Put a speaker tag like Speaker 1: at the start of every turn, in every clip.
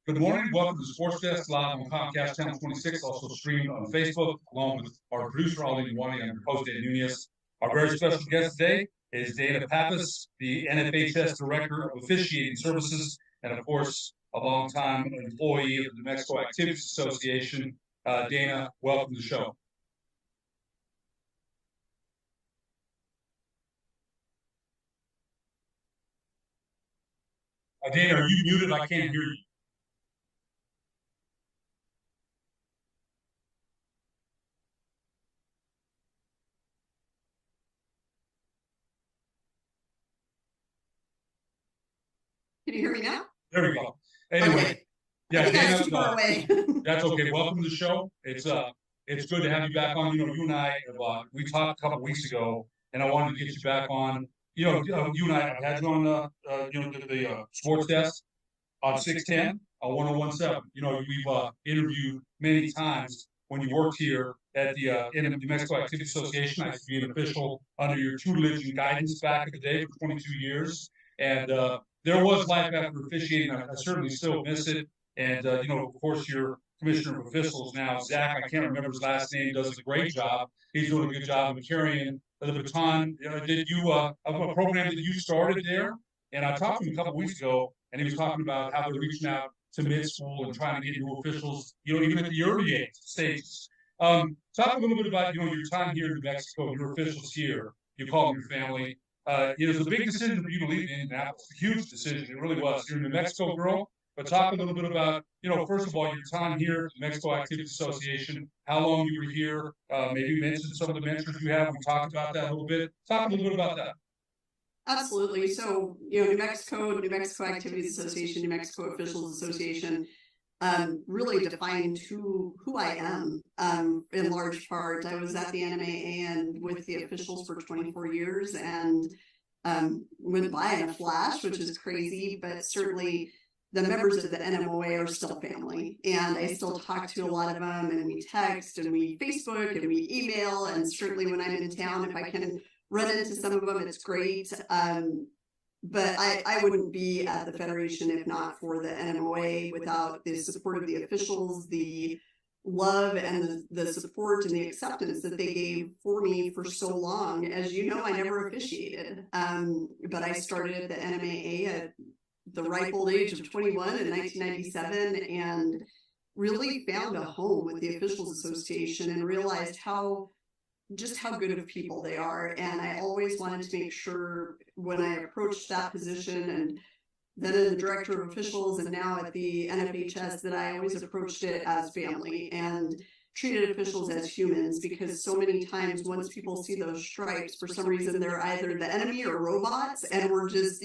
Speaker 1: Good morning. Welcome to Sports Desk live on Comcast Channel 26, also streamed on Facebook, along with our producer, Ali Mwani, and your host, Dave Nunez. Our very special guest today is Dana Pappas, the NFHS Director of Officiating Services, and of course, a longtime employee of the New Mexico Activities Association. Dana, welcome to the show. Dana, are you muted? I can't hear you.
Speaker 2: Can you hear me now?
Speaker 1: There we go. Anyway,
Speaker 2: okay.
Speaker 1: Yeah, Dana,
Speaker 2: too far away.
Speaker 1: That's okay. Welcome to the show. It's good to have you back on. You and I we talked a couple weeks ago, and I wanted to get you back on. You and I have had you on the sports desk on 610 on 1017. We've interviewed many times when you worked here at the New Mexico Activities Association. I used to be an official under your tutelage and guidance back in the day for 22 years, and there was life after officiating. I certainly still miss it. And, of course, your commissioner of officials now, Zach, I can't remember his last name, does a great job. He's doing a good job of carrying the baton. Did you, a program that you started there? And I talked to him a couple of weeks ago, and he was talking about how they're reaching out to mid-school and trying to get new officials, even at the early age stages. Talk a little bit about, your time here in New Mexico, your officials here. You call them your family. It was a big decision for you to leave Indianapolis, a huge decision. It really was. You're a New Mexico girl, but talk a little bit about, first of all, your time here at the Mexico Activities Association, how long you were here, maybe mention some of the mentors you have. We talked about that a little bit. Talk a little bit about that.
Speaker 2: Absolutely. So, New Mexico Activities Association, New Mexico Officials Association, really defined who I am in large part. I was at the NMAA and with the officials for 24 years and went by in a flash, which is crazy, but certainly the members of the NMOA are still family, and I still talk to a lot of them, and we text and we Facebook and we email, and certainly when I'm in town, if I can run into some of them, it's great. But I wouldn't be at the Federation if not for the NMOA, without the support of the officials, the love and the support and the acceptance that they gave for me for so long. As you know, I never officiated, but I started at the NMAA at the ripe old age of 21 in 1997 and really found a home with the Officials Association and realized just how good of people they are. And I always wanted to make sure when I approached that position, and then in the Director of Officials and now at the NFHS, that I always approached it as family and treated officials as humans, because so many times once people see those stripes, for some reason they're either the enemy or robots, and we're just,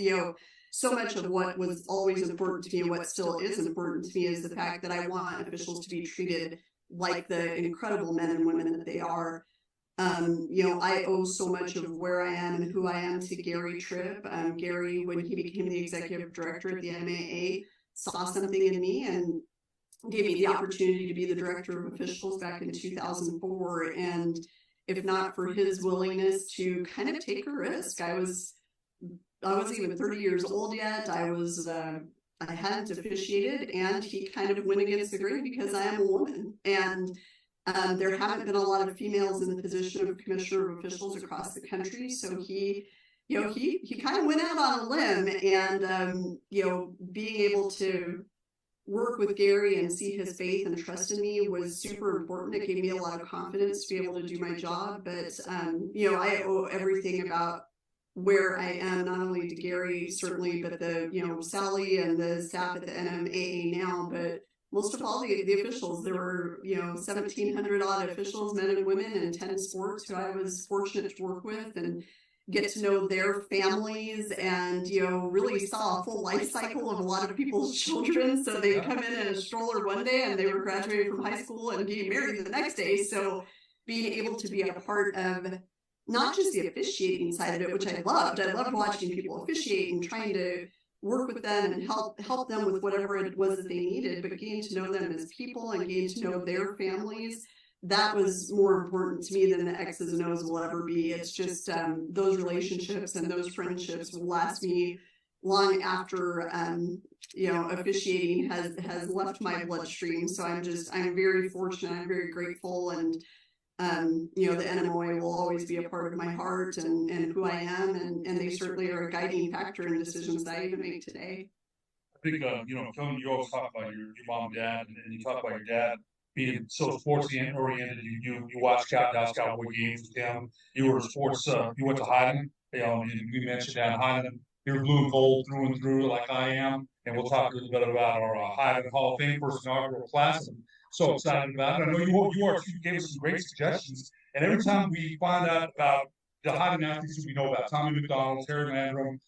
Speaker 2: so much of what was always important to me and what still is important to me is the fact that I want officials to be treated like the incredible men and women that they are. I owe so much of where I am and who I am to Gary Tripp. Gary, when he became the executive director at the NMAA, saw something in me and gave me the opportunity to be the director of officials back in 2004. And if not for his willingness to kind of take a risk, I wasn't even 30 years old yet. I hadn't officiated, and he kind of went against the grain because I am a woman. And there haven't been a lot of females in the position of commissioner of officials across the country. So he kind of went out on a limb, and, being able to work with Gary and see his faith and trust in me was super important. It gave me a lot of confidence to be able to do my job. But, I owe everything about where I am, not only to Gary, certainly, but Sally and the staff at the NMAA now, but most of all the officials. There were, 1,700 odd officials, men and women in 10 sports, who I was fortunate to work with and get to know their families, and, really saw a full life cycle of a lot of people's children. So they come in a stroller one day and they were graduating from high school and getting married the next day. So being able to be a part of not just the officiating side of it, which I loved. I loved watching people officiate and trying to work with them and help them with whatever it was that they needed, but getting to know them as people and getting to know their families, that was more important to me than the X's and O's will ever be. It's just those relationships and those friendships will last me long after, officiating has left my bloodstream. So I'm very fortunate. I'm very grateful. And, the NMOA will always be a part of my heart and who I am. And they certainly are a guiding factor in decisions that I even make today.
Speaker 1: I think, Tony, you always talk about your mom and dad, and you talk about your dad being so sports oriented. You watched Dallas Cowboy games with him. You were sports. You went to Highland. And we mentioned down Highland. You're blue and gold through and through, like I am. And we'll talk a little bit about our Highland Hall of Fame first inaugural class. I'm so excited about it. I know you are. You gave us some great suggestions. And every time we find out about the Highland athletes who we know about, Tommy McDonald, Terry Landrum,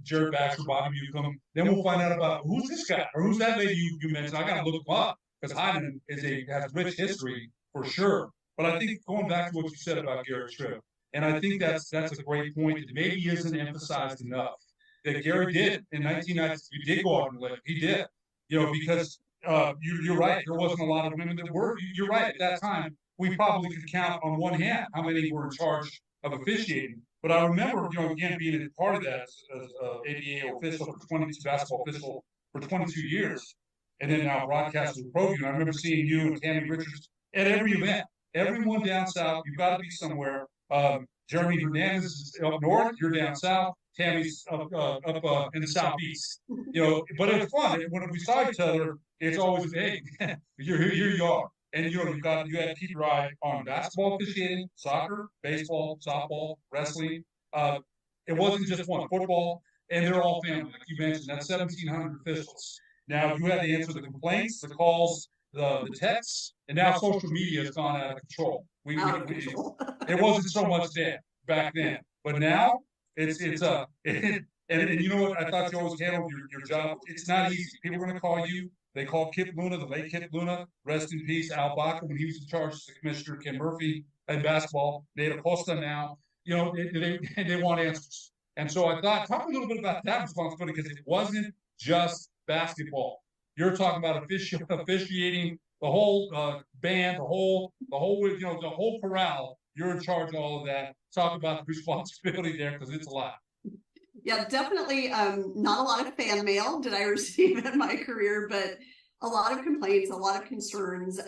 Speaker 1: Jared Baxter, Bobby Newcomb. Then we'll find out about who's this guy or who's that lady you mentioned. I got to look them up because Hyden has rich history for sure. But I think going back to what you said about Garrett Tripp, and I think that's a great point that maybe isn't emphasized enough. That Gary did in 1990. You did go out and live. He did. Because you're right. There wasn't a lot of women that were. You're right. At that time, we probably could count on one hand how many were in charge of officiating. But I remember, again, being a part of that as ABA official for 22, basketball official for 22 years, and then now broadcaster of pro. I remember seeing you and Tammy Richards at every event. Everyone down south, you've got to be somewhere. Jeremy Hernandez is up north. You're down south. Tammy's up in the southeast. But it's fun. When we saw each other, it's always, hey, here you are. And you had to keep your eye on basketball officiating, soccer, baseball, softball, wrestling. It wasn't just one, football, and they're all family, like you mentioned. That's 1,700 officials. Now you had to answer the complaints, the calls, the texts, and now social media has gone out of control. It wasn't so much then back then, but now it's and you know what? I thought you always handled your job. It's not easy. People are going to call you. They called Kip Luna, the late Kip Luna, rest in peace, Al Baca, when he was in charge as the commissioner, Ken Murphy in basketball, Nate Acosta now. They want answers. And so I thought, talk a little bit about that responsibility, because it wasn't just basketball. You're talking about officiating the whole band, the whole corral. You're in charge of all of that. Talk about the responsibility there, because it's a lot.
Speaker 2: Yeah, definitely not a lot of fan mail did I receive in my career, but a lot of complaints, a lot of concerns.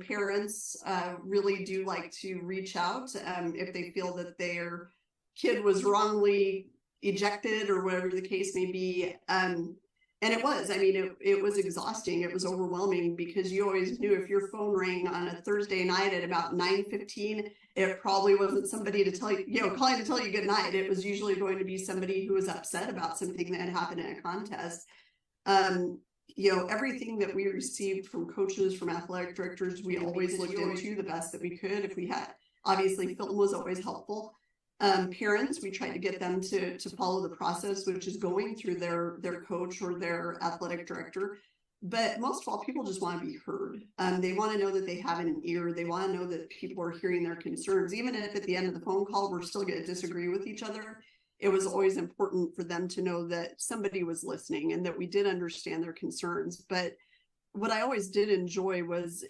Speaker 2: Parents really do like to reach out if they feel that their kid was wrongly ejected or whatever the case may be. And it was, it was exhausting. It was overwhelming, because you always knew if your phone rang on a Thursday night at about 9:15, it probably wasn't somebody to tell you, calling to tell you good night. It was usually going to be somebody who was upset about something that had happened in a contest. Everything that we received from coaches, from athletic directors, we always looked into the best that we could. If we had, obviously film was always helpful. Parents, we tried to get them to follow the process, which is going through their coach or their athletic director. But most of all, people just want to be heard. They want to know that they have an ear. They want to know that people are hearing their concerns. Even if at the end of the phone call, we're still going to disagree with each other, it was always important for them to know that somebody was listening and that we did understand their concerns. But what I always did enjoy was,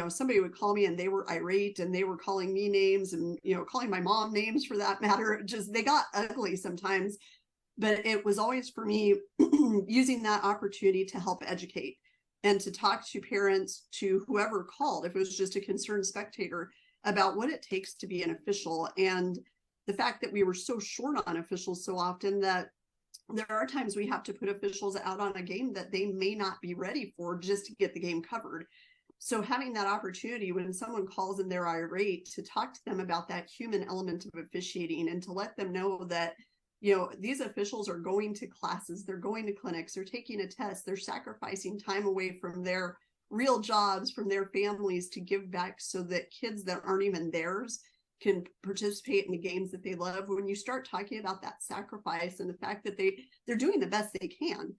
Speaker 2: somebody would call me and they were irate and they were calling me names and, calling my mom names for that matter. They got ugly sometimes, but it was always for me using that opportunity to help educate and to talk to parents, to whoever called, if it was just a concerned spectator, about what it takes to be an official. And the fact that we were so short on officials so often that there are times we have to put officials out on a game that they may not be ready for just to get the game covered. So having that opportunity when someone calls and they're irate, to talk to them about that human element of officiating and to let them know that, these officials are going to classes, they're going to clinics, they're taking a test, they're sacrificing time away from their real jobs, from their families, to give back so that kids that aren't even theirs can participate in the games that they love. When you start talking about that sacrifice and the fact that they're doing the best they can,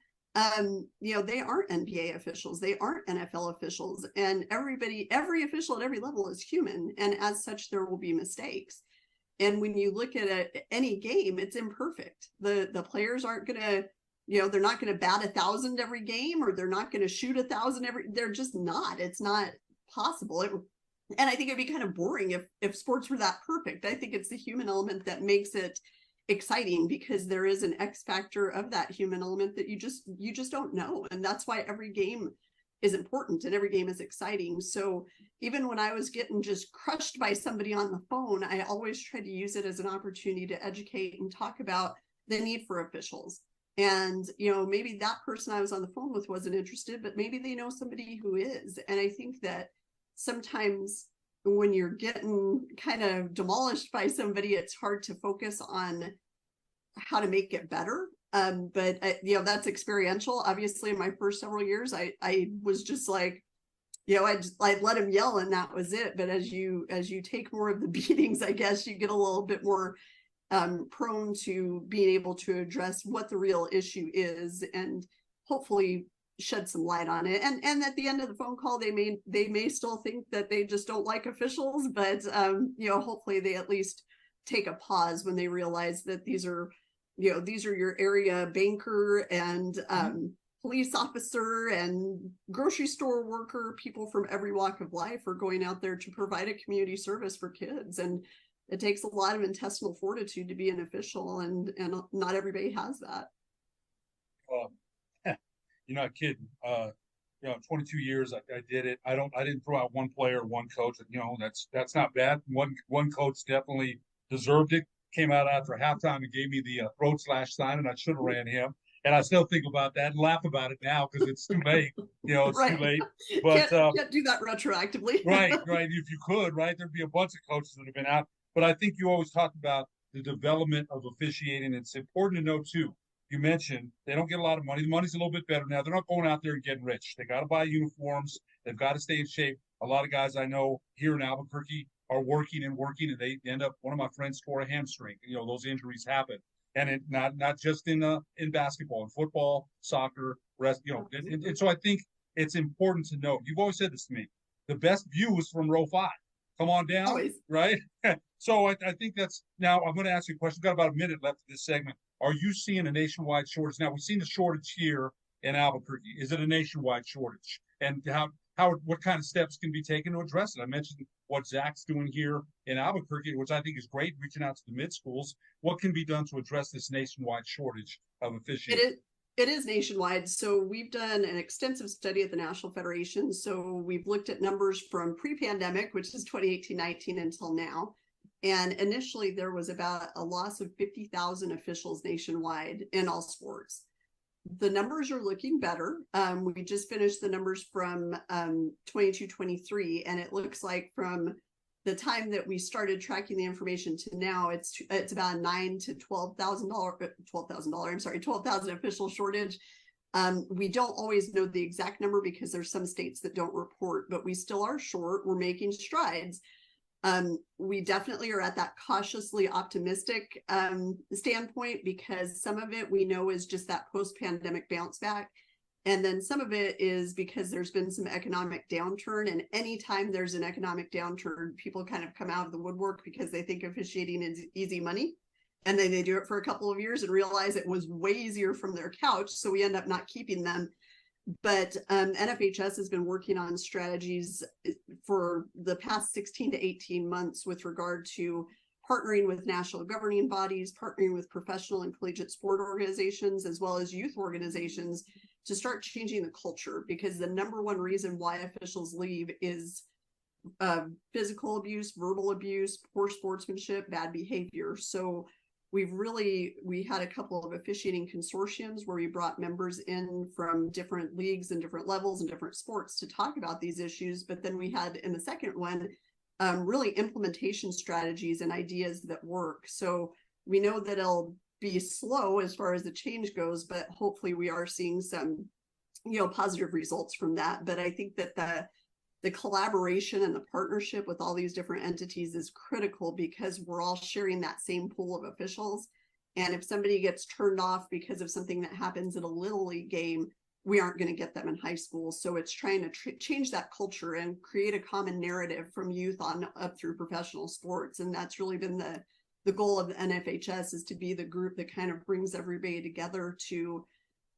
Speaker 2: they aren't NBA officials, they aren't NFL officials, and every official at every level is human, and as such there will be mistakes. And when you look at any game, it's imperfect. The players aren't going to, they're not going to bat 1,000 every game, or they're not going to shoot 1,000 they're just not. It's not possible. And I think it'd be kind of boring if sports were that perfect. I think it's the human element that makes it exciting because there is an X factor of that human element that you just don't know. And that's why every game is important and every game is exciting. So even when I was getting just crushed by somebody on the phone, I always tried to use it as an opportunity to educate and talk about the need for officials. And, maybe that person I was on the phone with wasn't interested, but maybe they know somebody who is. And I think that sometimes when you're getting kind of demolished by somebody, it's hard to focus on how to make it better. But that's experiential. Obviously, in my first several years, I was just like, I'd let him yell and that was it. But as you take more of the beatings, I guess you get a little bit more prone to being able to address what the real issue is and hopefully shed some light on it. And at the end of the phone call, they may still think that they just don't like officials, but hopefully they at least take a pause when they realize that these are your area banker and police officer and grocery store worker. People from every walk of life are going out there to provide a community service for kids, and it takes a lot of intestinal fortitude to be an official, and not everybody has that.
Speaker 1: You're not kidding. 22 years I did it. I didn't throw out one player, one coach. That's not bad. One coach definitely deserved it. Came out after halftime and gave me the throat slash sign, and I should have ran him. And I still think about that and laugh about it now because it's too late. It's
Speaker 2: right.
Speaker 1: too late. But
Speaker 2: can't do that retroactively.
Speaker 1: right. If you could, right, there'd be a bunch of coaches that have been out. But I think you always talk about the development of officiating. It's important to know too. You mentioned they don't get a lot of money. The money's a little bit better now. They're not going out there and getting rich. They got to buy uniforms. They've got to stay in shape. A lot of guys I know here in Albuquerque are working, and they end up. One of my friends tore a hamstring. Those injuries happen, and it not just in basketball, in football, soccer, rest. And so I think it's important to know. You've always said this to me. The best view is from row 5. Come on down,
Speaker 2: always.
Speaker 1: Right? So I think that's now. I'm going to ask you a question. We've got about a minute left of this segment. Are you seeing a nationwide shortage? Now, we've seen a shortage here in Albuquerque. Is it a nationwide shortage? And what kind of steps can be taken to address it? I mentioned what Zach's doing here in Albuquerque, which I think is great, reaching out to the mid-schools. What can be done to address this nationwide shortage of officiating?
Speaker 2: It is nationwide. So we've done an extensive study at the National Federation. So we've looked at numbers from pre-pandemic, which is 2018-19 until now. And initially, there was about a loss of 50,000 officials nationwide in all sports. The numbers are looking better. We just finished the numbers from 22-23, and it looks like from the time that we started tracking the information to now, it's about $9,000 to $12,000 official shortage. We don't always know the exact number because there's some states that don't report, but we still are short. We're making strides. We definitely are at that cautiously optimistic standpoint because some of it we know is just that post-pandemic bounce back. And then some of it is because there's been some economic downturn. And anytime there's an economic downturn, people kind of come out of the woodwork because they think officiating is easy money. And then they do it for a couple of years and realize it was way easier from their couch. So we end up not keeping them. But NFHS has been working on strategies for the past 16 to 18 months with regard to partnering with national governing bodies, partnering with professional and collegiate sport organizations, as well as youth organizations to start changing the culture, because the number one reason why officials leave is physical abuse, verbal abuse, poor sportsmanship, bad behavior. So we had a couple of officiating consortiums where we brought members in from different leagues and different levels and different sports to talk about these issues. But then we had in the second one, really implementation strategies and ideas that work. So we know that it'll be slow as far as the change goes, but hopefully we are seeing some, positive results from that. But I think that the collaboration and the partnership with all these different entities is critical because we're all sharing that same pool of officials. And if somebody gets turned off because of something that happens at a Little League game, we aren't going to get them in high school. So it's trying to change that culture and create a common narrative from youth on up through professional sports. And that's really been the goal of the NFHS, is to be the group that kind of brings everybody together to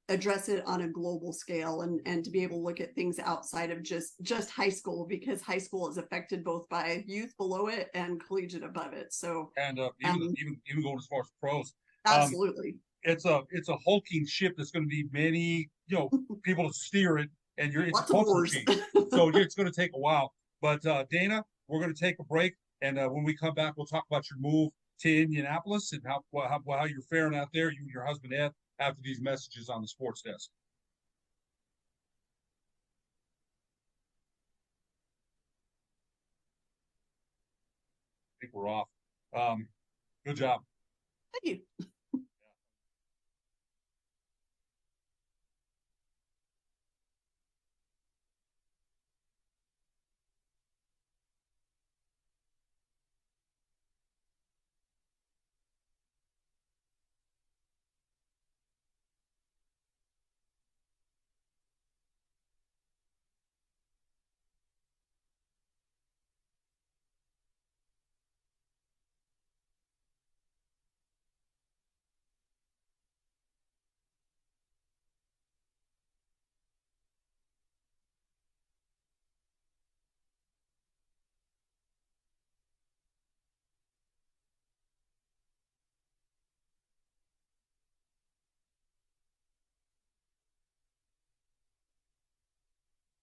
Speaker 2: address it on a global scale and to be able to look at things outside of just high school, because high school is affected both by youth below it and collegiate above it. So
Speaker 1: and even going as far as pros.
Speaker 2: absolutely.
Speaker 1: It's a hulking ship that's going to be many people to steer it, and it's
Speaker 2: Lots
Speaker 1: a
Speaker 2: of
Speaker 1: cultural
Speaker 2: wars.
Speaker 1: change, so it's going to take a while. But Dana, we're going to take a break, and when we come back, we'll talk about your move to Indianapolis and how you're faring out there, you and your husband Ed, after these messages on the sports desk. I think we're off. Good job.
Speaker 2: Thank you.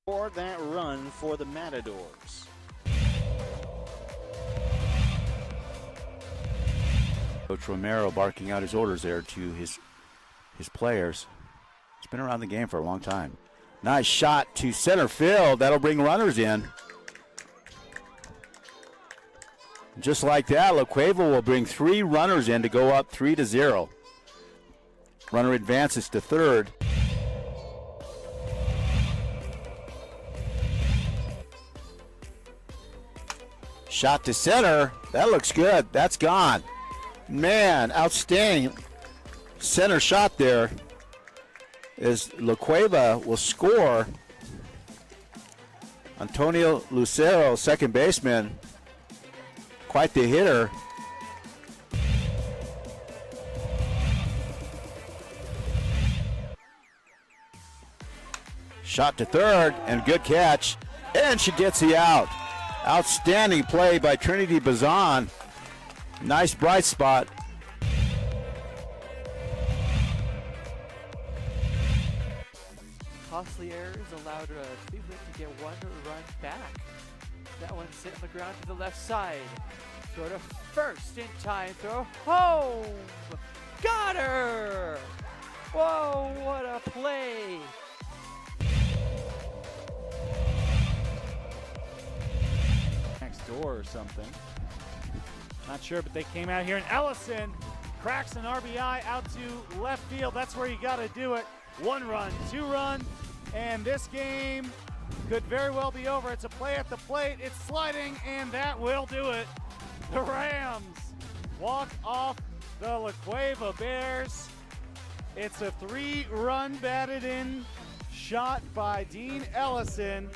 Speaker 3: For that run for the Matadors.
Speaker 4: Coach Romero barking out his orders there to his players. He's been around the game for a long time. Nice shot to center field. That'll bring runners in. Just like that, La Cueva will bring 3 runners in to go up 3-0. Runner advances to third. Shot to center. That looks good. That's gone. Man, outstanding center shot there. As La Cueva will score. Antonio Lucero, second baseman. Quite the hitter. Shot to third, and good catch. And she gets the out. Outstanding play by Trinity Bazan. Nice bright spot.
Speaker 5: Costly errors allowed Cleveland to get 1 run back. That one sit on the ground to the left side. Throw to first in time. Throw home. Got her. Whoa, what a play.
Speaker 6: Next door or something. Not sure, but they came out here, and Ellison cracks an RBI out to left field. That's where you got to do it. 1 run, 2 run, and this game could very well be over. It's a play at the plate. It's sliding, and that will do it. The Rams walk off the La Cueva Bears. It's a 3-run batted in shot by Dean Ellison.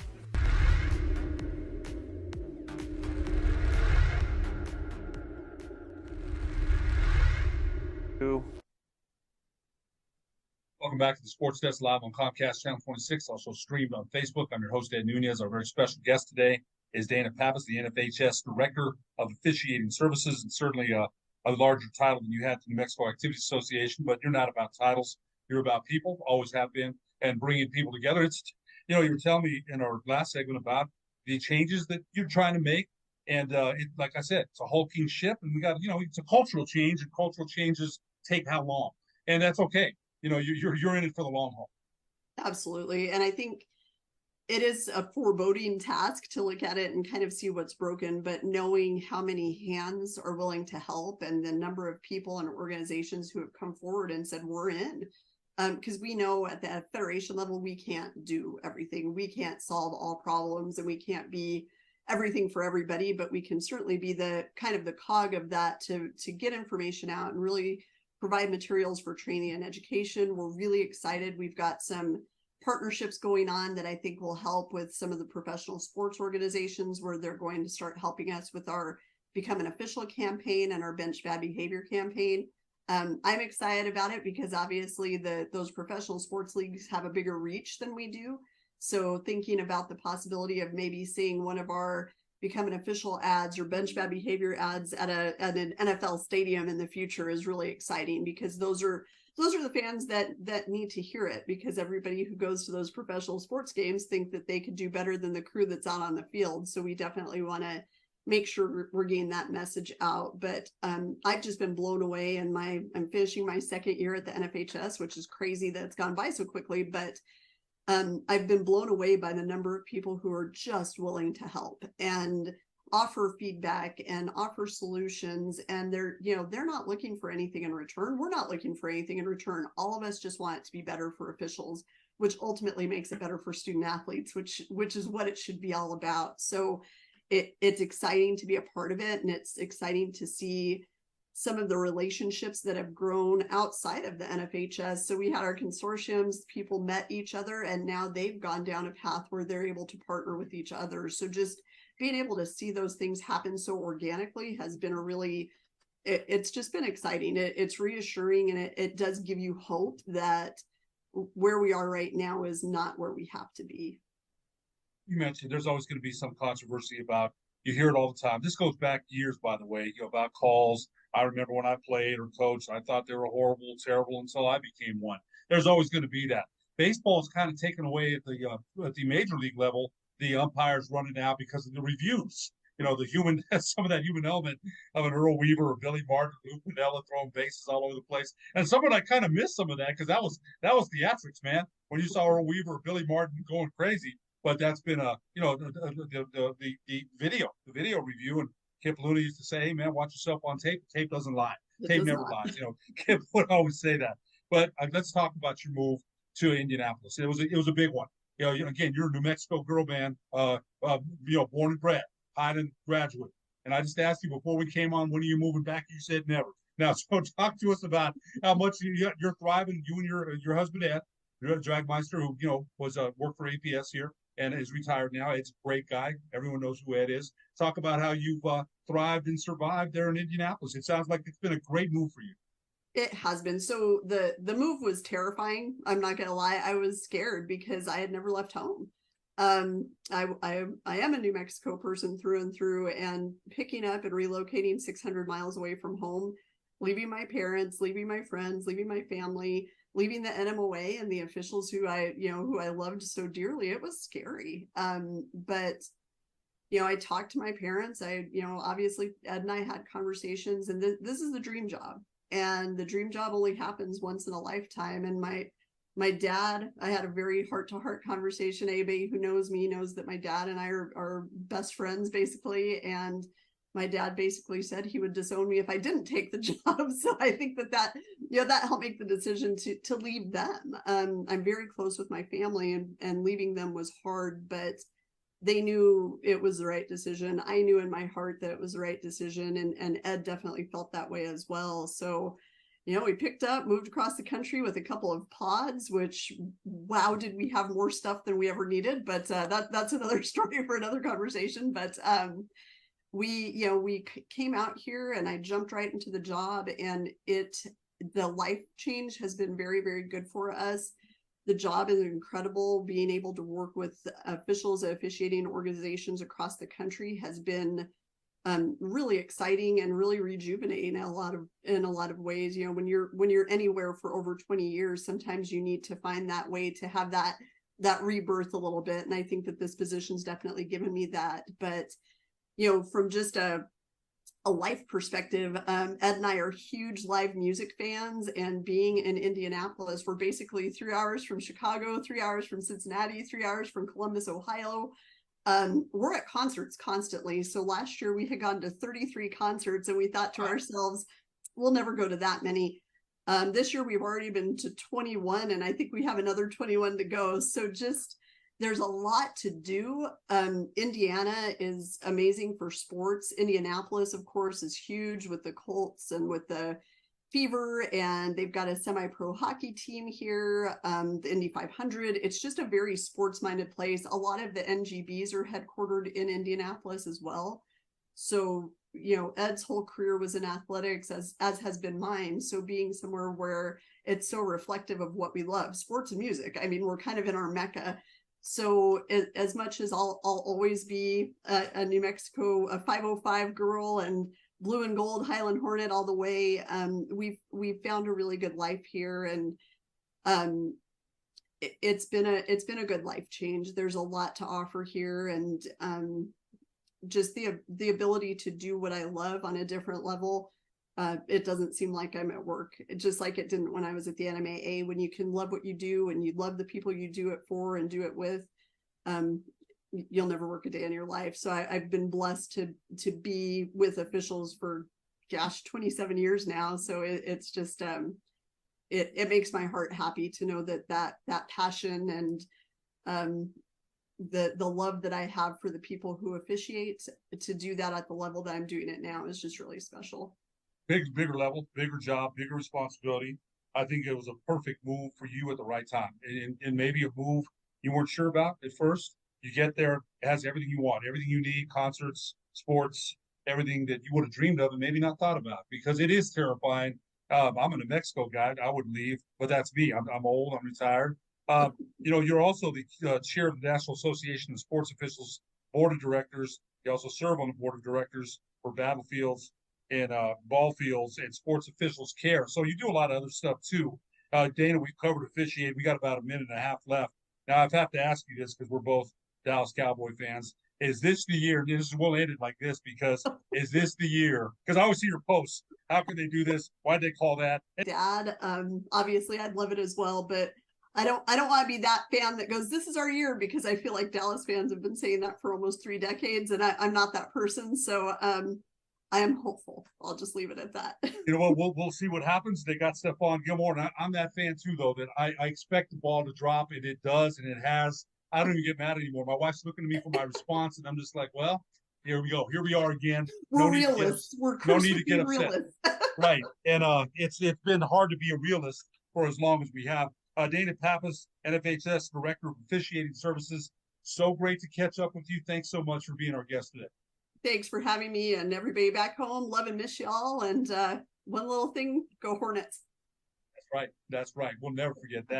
Speaker 1: Welcome back to the Sports Desk live on Comcast Channel 26, also streamed on Facebook. I'm your host, Ed Nunez. Our very special guest today is Dana Pappas, the NFHS Director of Officiating Services, and certainly a larger title than you had to the New Mexico Activities Association, but you're not about titles. You're about people, always have been, and bringing people together. It's, you were telling me in our last segment about the changes that you're trying to make. And like I said, it's a hulking ship, and we got, it's a cultural change, and cultural changes take how long? And that's okay. You're in it for the long haul.
Speaker 2: Absolutely. And I think it is a foreboding task to look at it and kind of see what's broken, but knowing how many hands are willing to help and the number of people and organizations who have come forward and said, we're in. Because we know at the federation level, we can't do everything. We can't solve all problems, and we can't be everything for everybody, but we can certainly be the kind of the cog of that to get information out and really provide materials for training and education. We're really excited. We've got some partnerships going on that I think will help with some of the professional sports organizations, where they're going to start helping us with our Become an Official campaign and our Bench Bad Behavior campaign. I'm excited about it because obviously those professional sports leagues have a bigger reach than we do. So thinking about the possibility of maybe seeing one of our become an official ads or bench bad behavior ads at an NFL stadium in the future is really exciting, because those are the fans that need to hear it, because everybody who goes to those professional sports games think that they could do better than the crew that's out on the field. So we definitely want to make sure we're getting that message out. But I've just been blown away, and I'm finishing my second year at the NFHS, which is crazy that it's gone by so quickly. But I've been blown away by the number of people who are just willing to help and offer feedback and offer solutions. And they're not looking for anything in return. We're not looking for anything in return. All of us just want it to be better for officials, which ultimately makes it better for student athletes, which is what it should be all about. So it's exciting to be a part of it. And it's exciting to see some of the relationships that have grown outside of the NFHS. So we had our consortiums, people met each other, and now they've gone down a path where they're able to partner with each other. So just being able to see those things happen so organically has been it's just been exciting. It's reassuring, and it does give you hope that where we are right now is not where we have to be.
Speaker 1: You mentioned there's always going to be some controversy about, you hear it all the time. This goes back years, by the way, about calls. I remember when I played or coached, I thought they were horrible, terrible until I became one. There's always going to be that. Baseball is kind of taken away at the major league level. The umpires running out because of the reviews. The human, some of that human element of an Earl Weaver or Billy Martin, Lou Piniella throwing bases all over the place. And someone I kind of missed some of that, because that was theatrics, man. When you saw Earl Weaver or Billy Martin going crazy. But that's been the video review. And Kip Looney used to say, "Hey man, watch yourself on tape. Tape doesn't lie. Tape never lies." Kip would always say that. But let's talk about your move to Indianapolis. It was a big one. Again, you're a New Mexico girl, man. Born and bred, Highland graduate. And I just asked you before we came on, when are you moving back? You said never. Now, so talk to us about how much you're thriving. You and your husband Ed, Dragmeister, who was worked for APS here and is retired now. Ed's a great guy. Everyone knows who Ed is. Talk about how you've thrived and survived there in Indianapolis. It sounds like it's been a great move for you.
Speaker 2: It has been. So the move was terrifying. I'm not gonna lie. I was scared because I had never left home. I am a New Mexico person through and through, and picking up and relocating 600 miles away from home, leaving my parents, leaving my friends, leaving my family, leaving the NMOA and the officials who I loved so dearly. It was scary. But I talked to my parents. Obviously Ed and I had conversations, and this is the dream job. And the dream job only happens once in a lifetime. And my dad, I had a very heart-to-heart conversation. Anybody who knows me knows that my dad and I are best friends, basically. And my dad basically said he would disown me if I didn't take the job. So I think that helped make the decision to leave them. I'm very close with my family, and leaving them was hard, but they knew it was the right decision. I knew in my heart that it was the right decision, and Ed definitely felt that way as well. So, we picked up, moved across the country with a couple of pods, which, wow, did we have more stuff than we ever needed. But that's another story for another conversation. But we came out here, and I jumped right into the job, and the life change has been very, very good for us. The job is incredible. Being able to work with officials at officiating organizations across the country has been really exciting and really rejuvenating in a lot of ways. When you're anywhere for over 20 years, sometimes you need to find that way to have that rebirth a little bit. And I think that this position's definitely given me that. But from just a life perspective, Ed and I are huge live music fans, and being in Indianapolis, we're basically 3 hours from Chicago, 3 hours from Cincinnati, 3 hours from Columbus, Ohio. We're at concerts constantly. So last year we had gone to 33 concerts, and we thought to ourselves, we'll never go to that many. This year we've already been to 21, and I think we have another 21 to go. So there's a lot to do. Indiana is amazing for sports. Indianapolis, of course, is huge with the Colts and with the Fever, and they've got a semi-pro hockey team here, the Indy 500. It's just a very sports-minded place. A lot of the NGBs are headquartered in Indianapolis as well. So, Ed's whole career was in athletics, as has been mine. So being somewhere where it's so reflective of what we love, sports and music. I mean, we're kind of in our mecca. So as much as I'll always be a New Mexico, a 505 girl and blue and gold Highland Hornet all the way, we've found a really good life here, and it's been a good life change. There's a lot to offer here, and just the ability to do what I love on a different level. It doesn't seem like I'm at work, just like it didn't when I was at the NMAA. When you can love what you do and you love the people you do it for and do it with, you'll never work a day in your life. So I've been blessed to be with officials for 27 years now. So it's just it makes my heart happy to know that passion and the love that I have for the people who officiate, to do that at the level that I'm doing it now is just really special.
Speaker 1: Bigger level, bigger job, bigger responsibility. I think it was a perfect move for you at the right time, and maybe a move you weren't sure about at first. You get there, it has everything you want, everything you need: concerts, sports, everything that you would have dreamed of and maybe not thought about, because it is terrifying. I'm a New Mexico guy. I wouldn't leave, but that's me. I'm old. I'm retired. You're also the chair of the National Association of Sports Officials Board of Directors. You also serve on the board of directors for battlefields and ball fields and sports officials care. So you do a lot of other stuff too. Dana, we've covered officiating. We got about a minute and a half left. Now I have to ask you this because we're both Dallas Cowboy fans. Is this the year? We'll end it like this, because is this the year? Because I always see your posts. How can they do this? Why'd they call that?
Speaker 2: Dad, obviously I'd love it as well, but I don't want to be that fan that goes, this is our year, because I feel like Dallas fans have been saying that for almost 3 decades, and I'm not that person. So I am hopeful. I'll just leave it at that.
Speaker 1: We'll see what happens. They got Stephon Gilmore, and I'm that fan too, though, that I expect the ball to drop, and it does, and it has. I don't even get mad anymore. My wife's looking at me for my response, and I'm just like, well, here we go. Here we are again.
Speaker 2: We're realists. We're
Speaker 1: no need to get upset.
Speaker 2: Realists.
Speaker 1: Right. And it's been hard to be a realist for as long as we have. Dana Pappas, NFHS Director of Officiating Services. So great to catch up with you. Thanks so much for being our guest today.
Speaker 2: Thanks for having me, and everybody back home. Love and miss y'all. And one little thing, go Hornets.
Speaker 1: That's right. We'll never forget that.